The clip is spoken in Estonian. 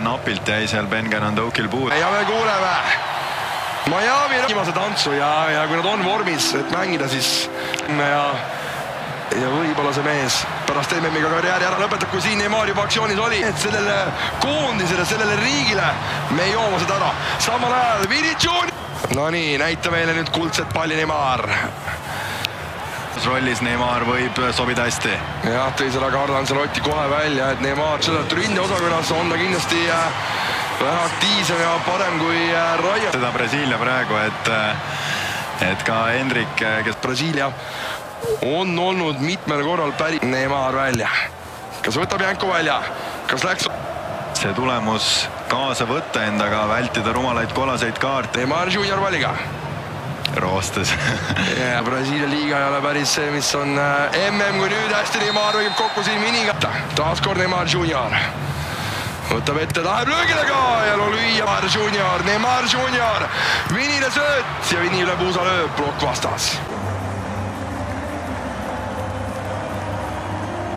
Napilt jäi seal Bengen-Andokil puud. Ja me kuuleme Miami viimase tantsu ja kui nad on vormis, et mängida, siis ja võib-olla see mees pärast MM-iga karjääri ära lõpetab, kui siin Neymar juba aktsioonis oli, et sellele koondisele, sellele riigile me jooma seda ära. Samal ajal Vinicius. No nii, näita meile nüüd kuldset palli Neymar. Rollis Neymar võib sobida hästi. Jah, tõi seda Carlo Ancelotti kohe välja, et Neymar seda ründe osakonnas on ta kindlasti vähe aktiivsem ja parem kui Raia. Seda Brasiilia praegu, et ka Hendrik, kes Brasiilia on olnud mitmel korral päri Neymar välja. Kas võtab Janko välja? Kas läks? See tulemus kaasa võtta endaga, vältida rumalaid kolaseid kaarte. Neymar Junior valiga. Roostes. Brasiilia liiga ei ole päris see, mis on MM, kui nüüd hästi Neymar võgib kokku siin Viniga. Taaskord Neymar Junior. Võtab ette, tahab löögile ka ja lüüa Neymar Junior. Vinile sööt ja Vini üle puusa lööb, plokk vastas.